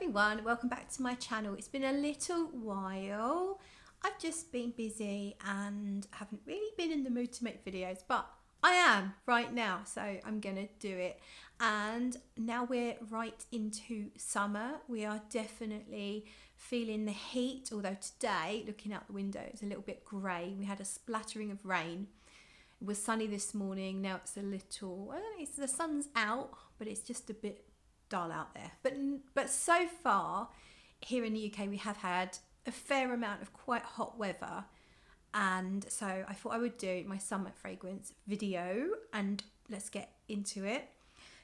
everyone, welcome back to my channel. It's been a little while. I've just been busy and haven't really been in the mood to make videos, but I am right now, so I'm gonna do it. And now we're right into summer. We are definitely feeling the heat, although today, looking out the window, it's a little bit grey. We had a splattering of rain. It was sunny this morning. Now it's a little, well, the sun's out, but it's just a bit dull out there. But so far here in the UK we have had a fair amount of quite hot weather, and so I thought I would do my summer fragrance video and let's get into it.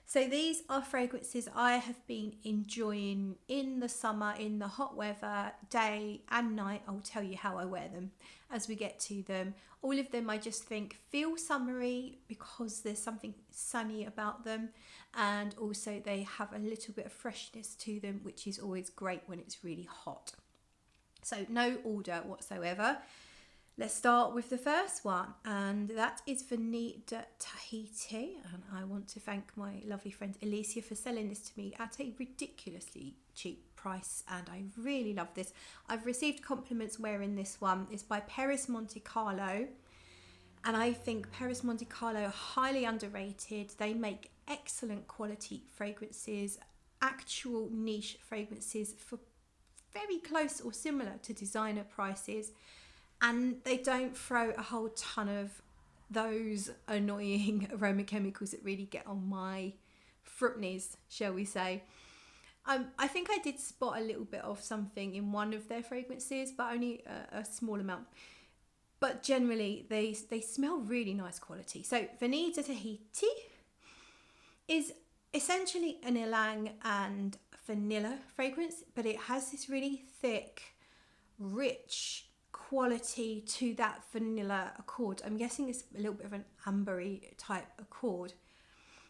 So these are fragrances I have been enjoying in the summer, in the hot weather, day and night. I'll tell you how I wear them as we get to them. All of them I just think feel summery because there's something sunny about them, and also they have a little bit of freshness to them, which is always great when it's really hot. So no order whatsoever. Let's start with the first one, and that is Fanita Tahiti. And I want to thank my lovely friend Alicia for selling this to me at a ridiculously cheap price, and I really love this. I've received compliments wearing this one. It's by Perris Montecarlo, and I think Perris Montecarlo are highly underrated. They make excellent quality fragrances, actual niche fragrances for very close or similar to designer prices. And they don't throw a whole ton of those annoying aroma chemicals that really get on my fruitnies, shall we say. I think I did spot a little bit of something in one of their fragrances, but only a small amount. But generally, they smell really nice quality. So Fanita Tahiti is essentially an ylang and vanilla fragrance, but it has this really thick, rich quality to that vanilla accord. I'm guessing it's a little bit of an ambery type accord.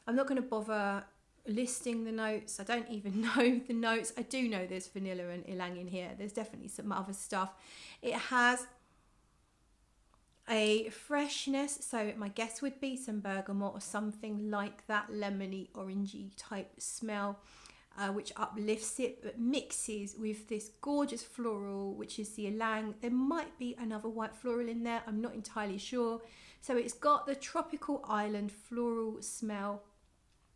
I'm not going to bother listing the notes. I don't even know the notes. I do know there's vanilla and ylang in here. There's definitely some other stuff. It has a freshness, so my guess would be some bergamot or something like that, lemony orangey type smell, which uplifts it but mixes with this gorgeous floral, which is the ylang. There might be another white floral in there, I'm not entirely sure. So it's got the tropical island floral smell.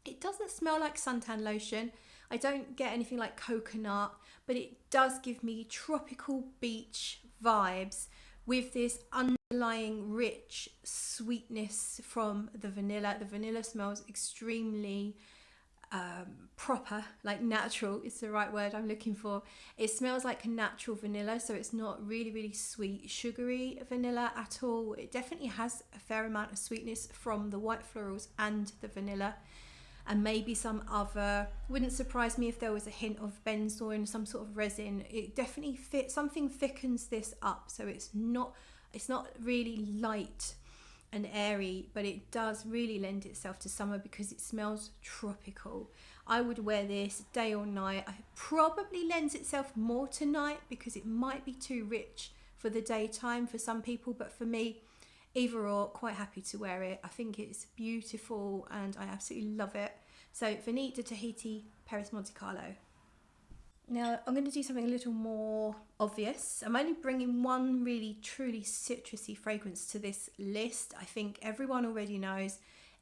It doesn't smell like suntan lotion. I don't get anything like coconut, but it does give me tropical beach vibes with this underlying rich sweetness from the vanilla. The vanilla smells extremely proper, like natural is the right word I'm looking for. It smells like a natural vanilla, so it's not really sweet sugary vanilla at all. It definitely has a fair amount of sweetness from the white florals and the vanilla, and maybe some other, wouldn't surprise me if there was a hint of benzoin, some sort of resin. It definitely fits, something thickens this up, so it's not really light and airy, but it does really lend itself to summer because it smells tropical. I would wear this day or night. It probably lends itself more to night because it might be too rich for the daytime for some people, but for me, either or, quite happy to wear it. I think it's beautiful and I absolutely love it. So Fanita Tahiti, Perris Montecarlo. Now I'm going to do something a little more obvious. I'm only bringing one really truly citrusy fragrance to this list. I think everyone already knows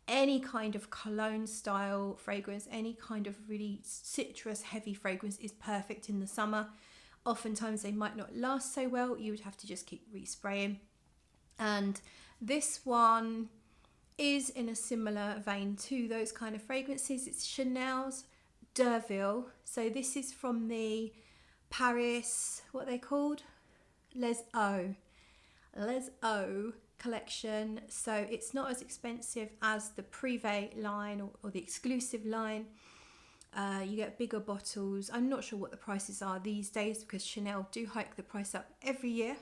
any kind of cologne style fragrance, any kind of really citrus heavy fragrance is perfect in the summer. Oftentimes they might not last so well. You would have to just keep respraying. And this one is in a similar vein to those kind of fragrances. It's Chanel's Duauville. So this is from the Paris, what are they called? Les Eaux collection. So it's not as expensive as the Privé line or the Exclusif line. You get bigger bottles. I'm not sure what the prices are these days because Chanel do hike the price up every year.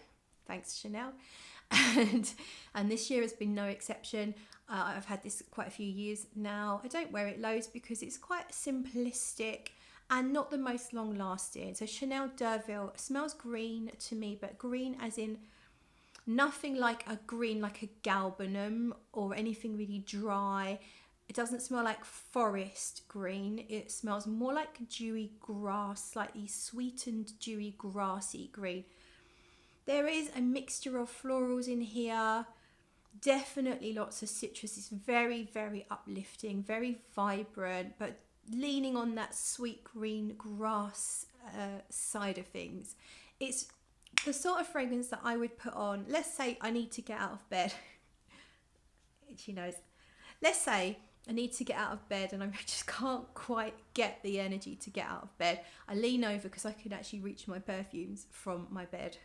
Thanks, Chanel. And this year has been no exception. I've had this quite a few years now. I don't wear it loads because it's quite simplistic and not the most long lasting. So Chanel Duauville smells green to me, but green as in nothing like a green like a galbanum or anything really dry. It doesn't smell like forest green. It smells more like dewy grass, slightly sweetened, dewy, grassy green. There is a mixture of florals in here. Definitely lots of citrus. It's very, very uplifting, very vibrant, but leaning on that sweet green grass side of things. It's the sort of fragrance that I would put on. Let's say I need to get out of bed. She knows. Let's say I need to get out of bed and I just can't quite get the energy to get out of bed. I lean over because I can actually reach my perfumes from my bed.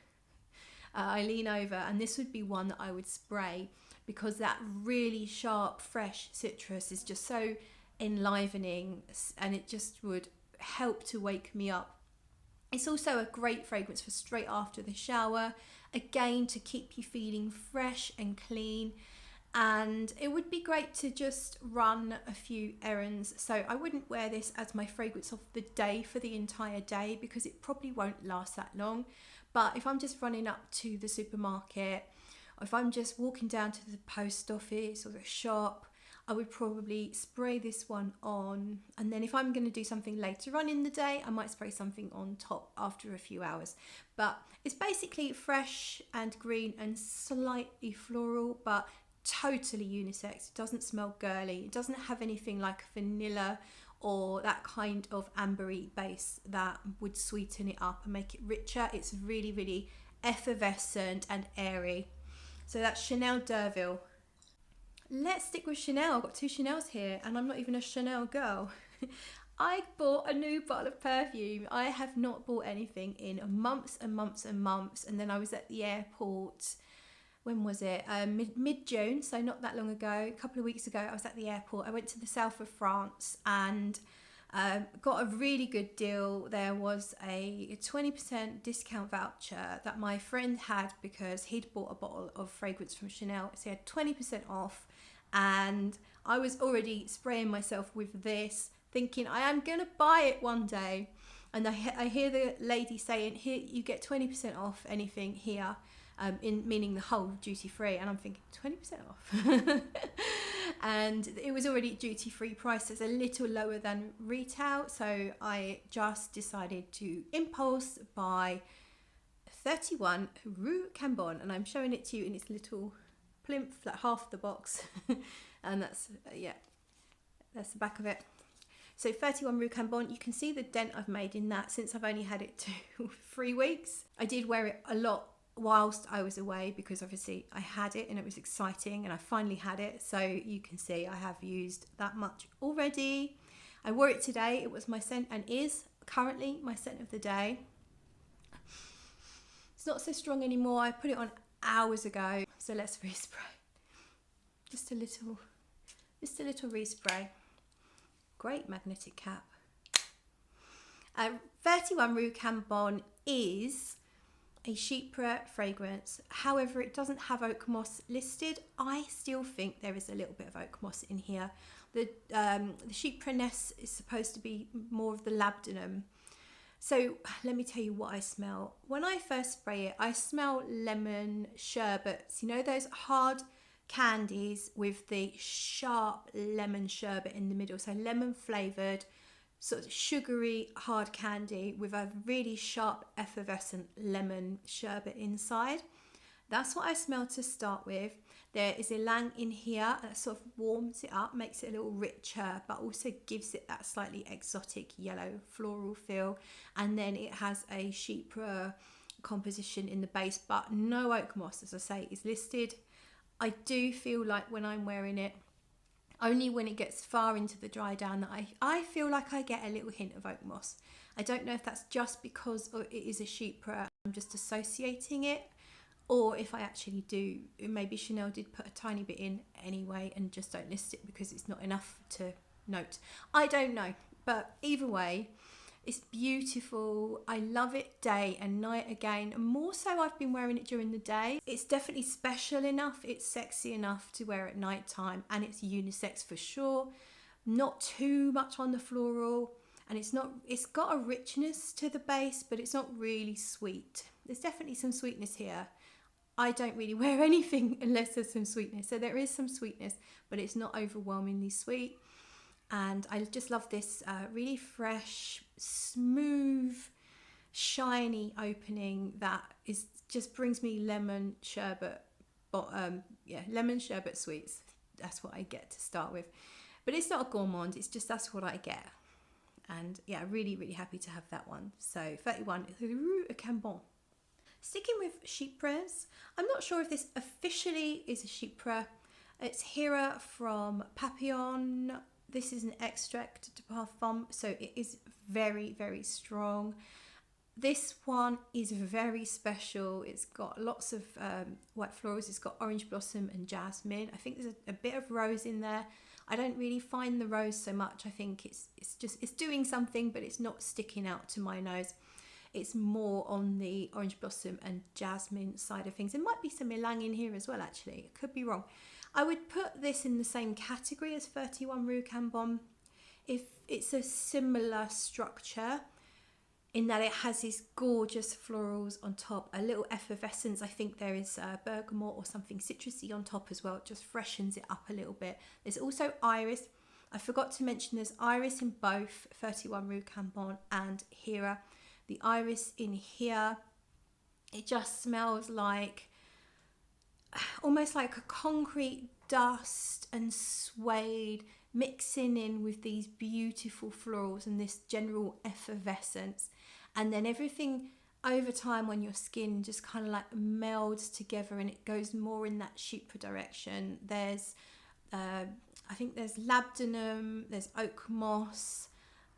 I lean over, and this would be one that I would spray because that really sharp, fresh citrus is just so enlivening, and it just would help to wake me up. It's also a great fragrance for straight after the shower, again to keep you feeling fresh and clean. And it would be great to just run a few errands. So I wouldn't wear this as my fragrance of the day for the entire day because it probably won't last that long. But if I'm just running up to the supermarket, or if I'm just walking down to the post office or the shop, I would probably spray this one on. And then if I'm going to do something later on in the day, I might spray something on top after a few hours. But it's basically fresh and green and slightly floral, but totally unisex. It doesn't smell girly. It doesn't have anything like vanilla or that kind of ambery base that would sweeten it up and make it richer. It's really, really effervescent and airy. So that's Chanel Duauville. Let's stick with Chanel. I've got two Chanels here and I'm not even a Chanel girl. I bought a new bottle of perfume. I have not bought anything in months and months and months. And then I was at the airport. When was it? Mid-June, so not that long ago. A couple of weeks ago, I was at the airport. I went to the south of France and got a really good deal. There was a 20% discount voucher that my friend had because he'd bought a bottle of fragrance from Chanel. So he had 20% off, and I was already spraying myself with this, thinking I am going to buy it one day. And I hear the lady saying, here, you get 20% off anything here. Meaning the whole duty free, and I'm thinking 20% off. And it was already duty free price. It's a little lower than retail, so I just decided to impulse buy 31 Rue Camborne, and I'm showing it to you in its little plinth, like half the box. And that's that's the back of it. So 31 Rue Camborne, you can see the dent I've made in that since I've only had it 3 weeks. I did wear it a lot whilst I was away because obviously I had it and it was exciting and I finally had it. So you can see I have used that much already. I wore it today. It was my scent and is currently my scent of the day. It's not so strong anymore. I put it on hours ago. So let's respray. Just a little respray. Great magnetic cap. 31 Rue Camborne is a chypre fragrance. However, it doesn't have oak moss listed. I still think there is a little bit of oak moss in here. The chypreness is supposed to be more of the labdanum. So let me tell you what I smell. When I first spray it, I smell lemon sherbets. You know those hard candies with the sharp lemon sherbet in the middle. So lemon flavoured, sort of sugary hard candy with a really sharp effervescent lemon sherbet inside. That's what I smell to start with. There is ylang in here that sort of warms it up, makes it a little richer, but also gives it that slightly exotic yellow floral feel. And then it has a chypre composition in the base, but no oak moss, as I say, is listed. I do feel like when I'm wearing it, only when it gets far into the dry down, that I feel like I get a little hint of oak moss. I don't know if that's just because it is a chypre, I'm just associating it, or if I actually do. Maybe Chanel did put a tiny bit in anyway and just don't list it because it's not enough to note. I don't know, but either way, it's beautiful. I love it day and night again. More so, I've been wearing it during the day. It's definitely special enough. It's sexy enough to wear at night time, and it's unisex for sure. Not too much on the floral, and it's got a richness to the base, but it's not really sweet. There's definitely some sweetness here. I don't really wear anything unless there's some sweetness. So there is some sweetness, but it's not overwhelmingly sweet. And I just love this really fresh, smooth, shiny opening that is just brings me lemon sherbet. But lemon sherbet sweets. That's what I get to start with. But it's not a gourmand, it's just that's what I get. And yeah, really, really happy to have that one. So 31, Rue Camborne. Sticking with chypres, I'm not sure if this officially is a chypre. It's Hera from Papillon. This is an extract de parfum, so it is very, very strong. This one is very special. It's got lots of white florals. It's got orange blossom and jasmine. I think there's a bit of rose in there. I don't really find the rose so much. I think it's doing something, but it's not sticking out to my nose. It's more on the orange blossom and jasmine side of things. There might be some ylang in here as well, actually. I could be wrong. I would put this in the same category as 31 Rue Camborne. If it's a similar structure, in that it has these gorgeous florals on top, a little effervescence. I think there is bergamot or something citrusy on top as well. It just freshens it up a little bit. There's also iris. I forgot to mention there's iris in both 31 Rue Camborne and Hera. The iris in here, it just smells like, almost like a concrete dust and suede mixing in with these beautiful florals and this general effervescence. And then everything over time on your skin just kind of like melds together and it goes more in that chypre direction. There's, I think there's labdanum, there's oak moss,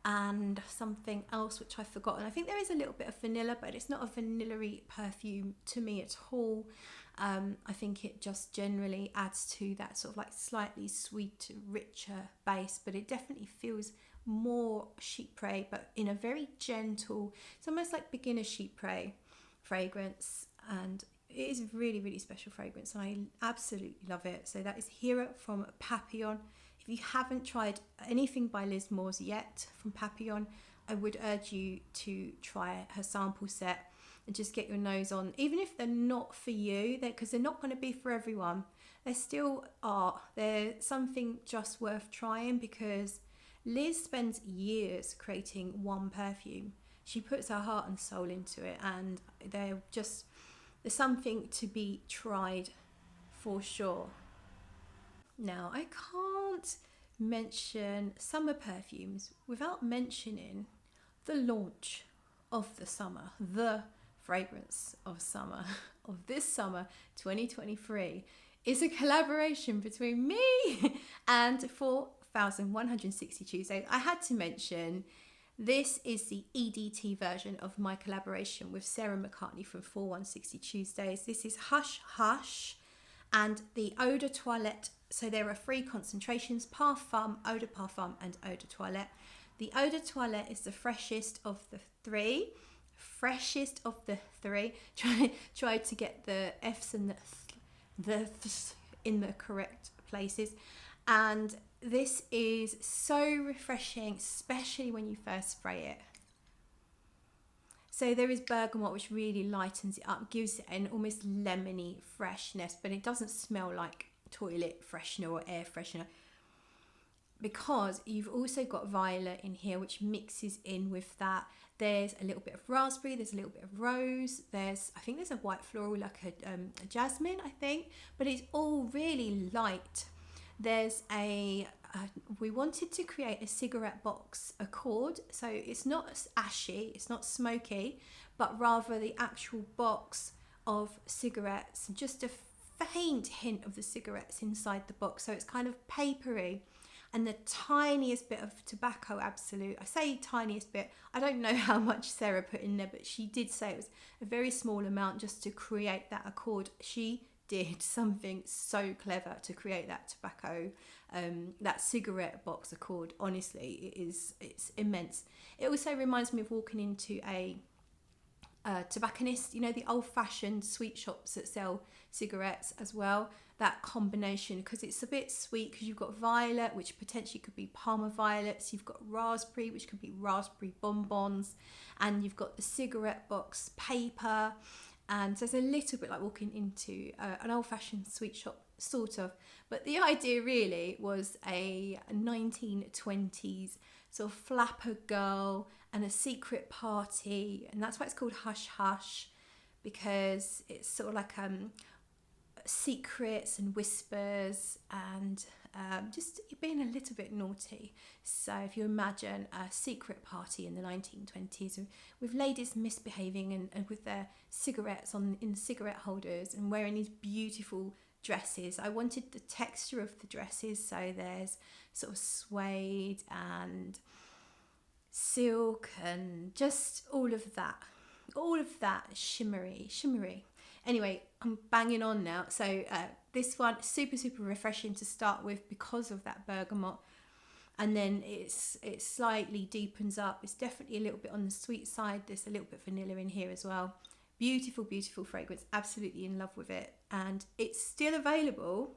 and something else which I've forgotten. I think there is a little bit of vanilla, but it's not a vanilla-y perfume to me at all. I think it just generally adds to that sort of like slightly sweet, richer base, but it definitely feels more chypre, but in a very gentle, it's almost like beginner chypre fragrance, and it is a really, really special fragrance and I absolutely love it. So that is Hera from Papillon. If you haven't tried anything by Liz Moores yet from Papillon, I would urge you to try her sample set and just get your nose on, even if they're not for you, because they're not going to be for everyone. They still are. They're something just worth trying, because Liz spends years creating one perfume. She puts her heart and soul into it, and there's something to be tried for sure. Now, I can't mention summer perfumes without mentioning the launch of the summer, the fragrance of summer, of this summer 2023, is a collaboration between me and 4,160 Tuesdays. I had to mention this is the EDT version of my collaboration with Sarah McCartney from 4160 Tuesdays. This is Hush Hush and the Eau de Toilette. So there are 3 concentrations: Parfum, Eau de Parfum and Eau de Toilette. The Eau de Toilette is the freshest of the 3. Try to get the F's and the F's in the correct places. And this is so refreshing, especially when you first spray it. So there is bergamot, which really lightens it up, gives it an almost lemony freshness, but it doesn't smell like toilet freshener or air freshener, because you've also got violet in here, which mixes in with that. There's a little bit of raspberry, there's a little bit of rose, I think there's a white floral, like a jasmine, I think, but it's all really light. There's we wanted to create a cigarette box accord, so it's not ashy, it's not smoky, but rather the actual box of cigarettes, just a faint hint of the cigarettes inside the box, so it's kind of papery, and the tiniest bit of tobacco absolute. I say tiniest bit, I don't know how much Sarah put in there, but she did say it was a very small amount just to create that accord. She did something so clever to create that tobacco, that cigarette box accord. Honestly, it's immense. It also reminds me of walking into a tobacconist, you know, the old-fashioned sweet shops that sell cigarettes as well. That combination, because it's a bit sweet, because you've got violet, which potentially could be Parma violets, you've got raspberry, which could be raspberry bonbons, and you've got the cigarette box paper, And so it's a little bit like walking into an old-fashioned sweet shop, sort of. But the idea really was a 1920s sort of flapper girl and a secret party, and that's why it's called Hush Hush, because it's sort of like secrets and whispers and just being a little bit naughty. So if you imagine a secret party in the 1920s with ladies misbehaving and with their cigarettes in cigarette holders and wearing these beautiful dresses. I wanted the texture of the dresses, so there's sort of suede and silk and just all of that shimmery. Anyway, I'm banging on now. So this one, super refreshing to start with because of that bergamot, and then it slightly deepens up. It's definitely a little bit on the sweet side. There's a little bit of vanilla in here as well. Beautiful fragrance. Absolutely in love with it, and it's still available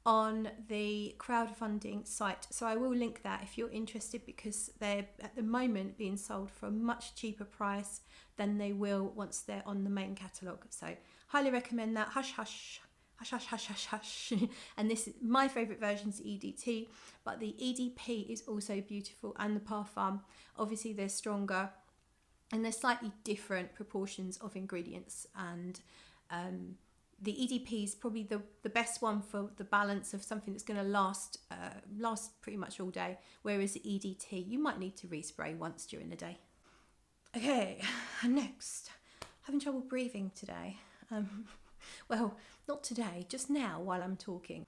on the crowdfunding site, so I will link that if you're interested, because they're at the moment being sold for a much cheaper price than they will once they're on the main catalogue. So highly recommend that. Hush Hush. And this is my favourite version, is EDT, but the EDP is also beautiful, and the Parfum. Obviously they're stronger and they're slightly different proportions of ingredients, and the EDP is probably the best one for the balance of something that's going to last pretty much all day, whereas the EDT you might need to respray once during the day. Okay, and next, having trouble breathing today. Well, not today, just now while I'm talking.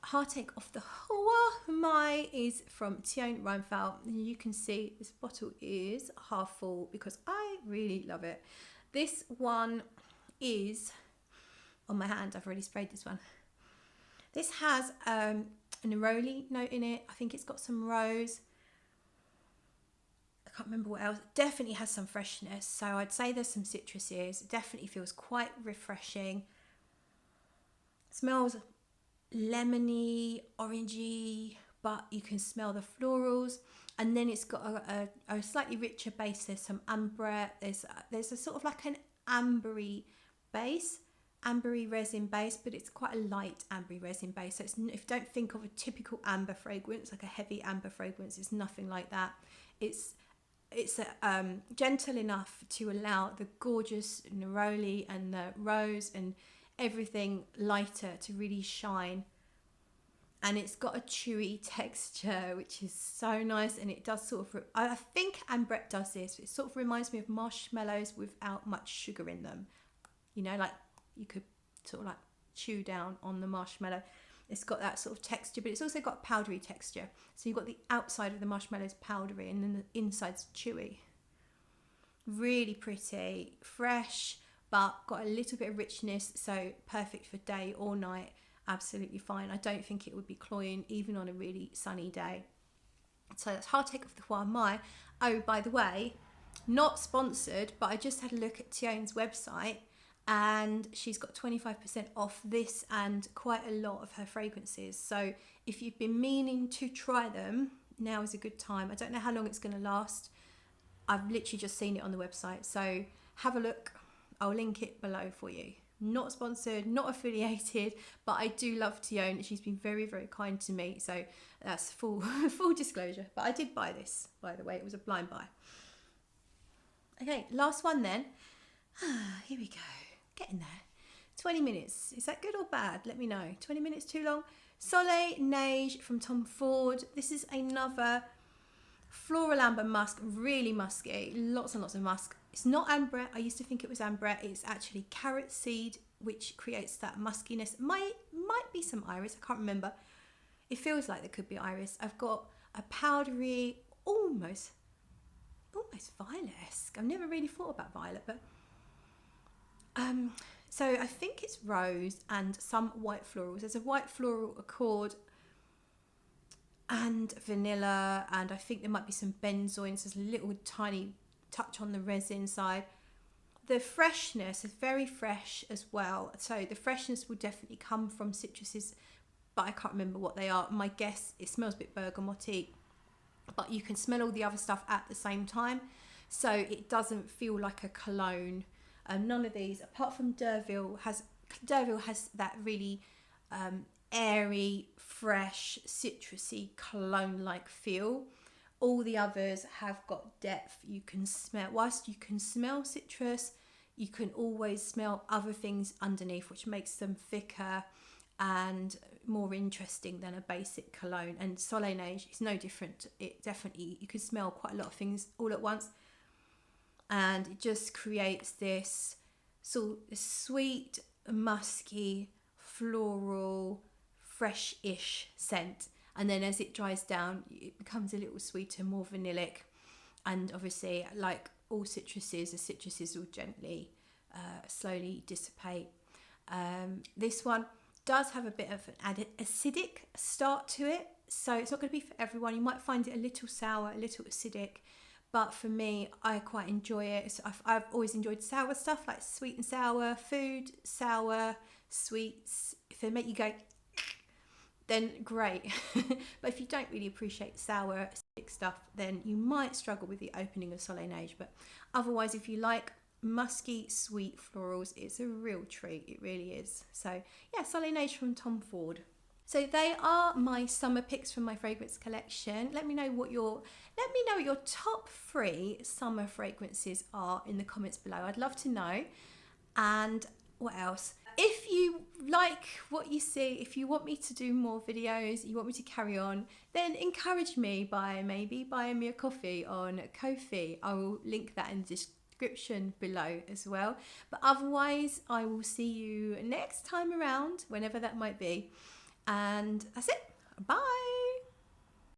Heartache of the Huamai is from Teone Reinthal. You can see this bottle is half full because I really love it. This one is on my hand. I've already sprayed this one. This has an neroli note in it. I think it's got some rose. I can't remember what else. It definitely has some freshness. So I'd say there's some citruses. It definitely feels quite refreshing. It smells lemony, orangey, but you can smell the florals. And then it's got a slightly richer base. There's some amber. There's a sort of like an ambery base. Ambery resin base, but it's quite a light ambery resin base. So if you don't think of a typical amber fragrance, like a heavy amber fragrance, it's nothing like that. It's gentle enough to allow the gorgeous neroli and the rose and everything lighter to really shine. And it's got a chewy texture, which is so nice. And it does sort of, I think Ambrette does this. It sort of reminds me of marshmallows without much sugar in them. You know, like you could sort of like chew down on the marshmallow. It's got that sort of texture, but it's also got powdery texture. So you've got the outside of the marshmallows powdery and then the inside's chewy. Really pretty, fresh, but got a little bit of richness. So perfect for day or night. Absolutely fine. I don't think it would be cloying even on a really sunny day. So that's Heartache of the Huamai. Oh, by the way, not sponsored, but I just had a look at Teone's website, and she's got 25% off this and quite a lot of her fragrances. So if you've been meaning to try them, now is a good time. I don't know how long it's going to last. I've literally just seen it on the website. So have a look. I'll link it below for you. Not sponsored, not affiliated, but I do love Teone. She's been very kind to me. So that's full disclosure. But I did buy this, by the way. It was a blind buy. Okay, last one then. Here we go. Getting there. 20 minutes. Is that good or bad? Let me know. 20 minutes too long? Soleil Neige from Tom Ford. This is another floral amber musk. Really musky. Lots and lots of musk. It's not ambrette. I used to think it was ambrette. It's actually carrot seed, which creates that muskiness. Might be some iris. I can't remember. It feels like there could be iris. I've got a powdery, almost violet-esque. I've never really thought about violet, but so I think it's rose and some white florals. There's a white floral accord and vanilla, and I think there might be some benzoin. So there's a little tiny touch on the resin side. The freshness is very fresh as well. So the freshness will definitely come from citruses, but I can't remember what they are. My guess, it smells a bit bergamoty, but you can smell all the other stuff at the same time. So it doesn't feel like a cologne. None of these, apart from Duauville has that really airy, fresh, citrusy, cologne-like feel. All the others have got depth. You can smell, whilst you can smell citrus, you can always smell other things underneath, which makes them thicker and more interesting than a basic cologne. And Soleilnage is no different. It definitely, you can smell quite a lot of things all at once, and it just creates this sort of sweet, musky, floral, fresh-ish scent. And then as it dries down, it becomes a little sweeter, more vanillic. And obviously, like all citruses, the citruses will gently, slowly dissipate. This one does have a bit of an added acidic start to it, so it's not going to be for everyone. You might find it a little sour, a little acidic, but for me, I quite enjoy it. So I've always enjoyed sour stuff, like sweet and sour food, sour, sweets. If they make you go, then great. But if you don't really appreciate sour, acidic stuff, then you might struggle with the opening of Soleilnage. But otherwise, if you like musky, sweet florals, it's a real treat. It really is. So yeah, Soleilnage from Tom Ford. So they are my summer picks from my fragrance collection. Let me know what your top 3 summer fragrances are in the comments below. I'd love to know. And what else? If you like what you see, if you want me to do more videos, you want me to carry on, then encourage me by maybe buying me a coffee on Ko-fi. I will link that in the description below as well. But otherwise, I will see you next time around, whenever that might be. And that's it. Bye.